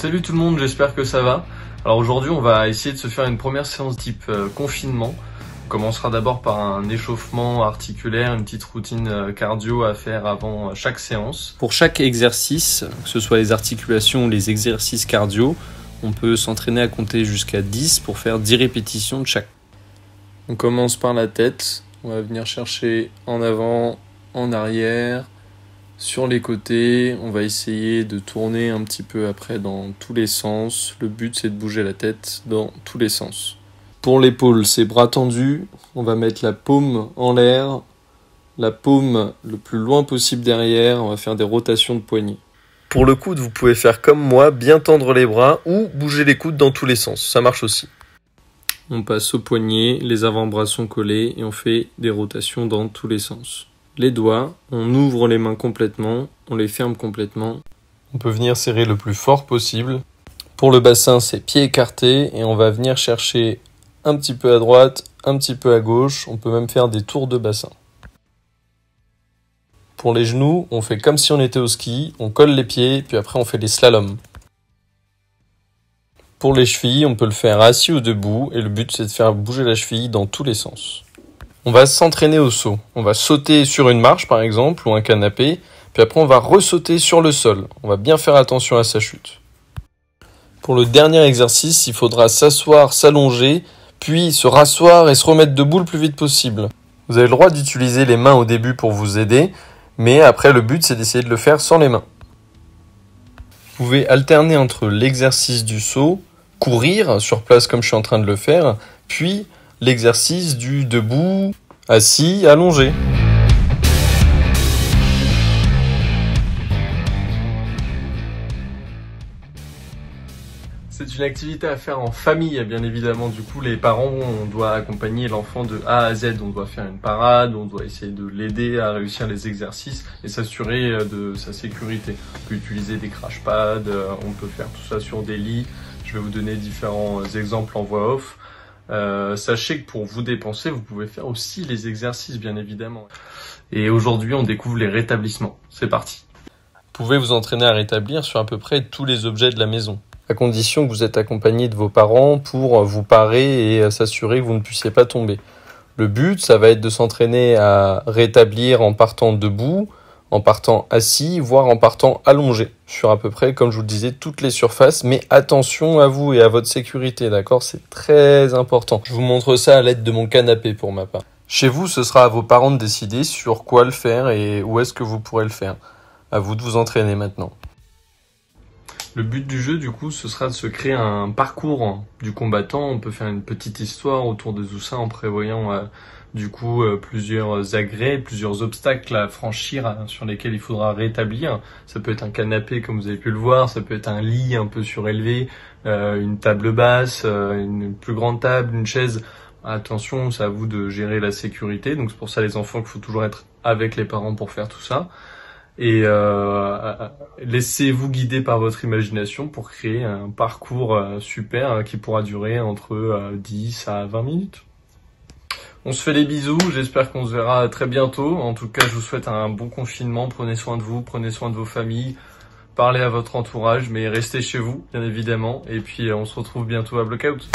Salut tout le monde, j'espère que ça va. Alors aujourd'hui on va essayer de se faire une première séance type confinement. On commencera d'abord par un échauffement articulaire, une petite routine cardio à faire avant chaque séance. Pour chaque exercice, que ce soit les articulations ou les exercices cardio, on peut s'entraîner à compter jusqu'à 10 pour faire 10 répétitions de chaque. On commence par la tête, on va venir chercher en avant, en arrière, sur les côtés, on va essayer de tourner un petit peu après dans tous les sens. Le but c'est de bouger la tête dans tous les sens. Pour l'épaule, c'est bras tendus, on va mettre la paume en l'air, la paume le plus loin possible derrière, on va faire des rotations de poignets. Pour le coude, vous pouvez faire comme moi, bien tendre les bras ou bouger les coudes dans tous les sens, ça marche aussi. On passe au poignet, les avant-bras sont collés et on fait des rotations dans tous les sens. Les doigts, on ouvre les mains complètement, on les ferme complètement. On peut venir serrer le plus fort possible. Pour le bassin, c'est pieds écartés et on va venir chercher un petit peu à droite, un petit peu à gauche. On peut même faire des tours de bassin. Pour les genoux, on fait comme si on était au ski, on colle les pieds, puis après on fait des slaloms. Pour les chevilles, on peut le faire assis ou debout et le but c'est de faire bouger la cheville dans tous les sens. On va s'entraîner au saut. On va sauter sur une marche par exemple ou un canapé, puis après on va ressauter sur le sol. On va bien faire attention à sa chute. Pour le dernier exercice, il faudra s'asseoir, s'allonger, puis se rasseoir et se remettre debout le plus vite possible. Vous avez le droit d'utiliser les mains au début pour vous aider, mais après le but c'est d'essayer de le faire sans les mains. Vous pouvez alterner entre l'exercice du saut, courir sur place comme je suis en train de le faire, puis l'exercice du debout, assis, allongé. C'est une activité à faire en famille, bien évidemment. Du coup, les parents, on doit accompagner l'enfant de A à Z. On doit faire une parade, on doit essayer de l'aider à réussir les exercices et s'assurer de sa sécurité. On peut utiliser des crash pads, on peut faire tout ça sur des lits. Je vais vous donner différents exemples en voix off. Sachez que pour vous dépenser, vous pouvez faire aussi les exercices, bien évidemment. Et aujourd'hui, on découvre les rétablissements. C'est parti. Vous pouvez vous entraîner à rétablir sur à peu près tous les objets de la maison, à condition que vous êtes accompagné de vos parents pour vous parer et s'assurer que vous ne puissiez pas tomber. Le but, ça va être de s'entraîner à rétablir en partant debout, en partant assis, voire en partant allongé, sur à peu près, comme je vous le disais, toutes les surfaces, mais attention à vous et à votre sécurité, d'accord? C'est très important. Je vous montre ça à l'aide de mon canapé pour ma part. Chez vous, ce sera à vos parents de décider sur quoi le faire et où est-ce que vous pourrez le faire. À vous de vous entraîner maintenant. Le but du jeu, du coup, ce sera de se créer un parcours du combattant. On peut faire une petite histoire autour de tout ça en prévoyant plusieurs agrès, plusieurs obstacles à franchir sur lesquels il faudra rétablir. Ça peut être un canapé comme vous avez pu le voir, ça peut être un lit un peu surélevé, une table basse, une plus grande table, une chaise. Attention, c'est à vous de gérer la sécurité. Donc c'est pour ça les enfants qu'il faut toujours être avec les parents pour faire tout ça. Et laissez-vous guider par votre imagination pour créer un parcours super qui pourra durer entre 10 à 20 minutes. On se fait des bisous, j'espère qu'on se verra très bientôt. En tout cas, je vous souhaite un bon confinement. Prenez soin de vous, prenez soin de vos familles. Parlez à votre entourage, mais restez chez vous, bien évidemment. Et puis, on se retrouve bientôt à Blockout.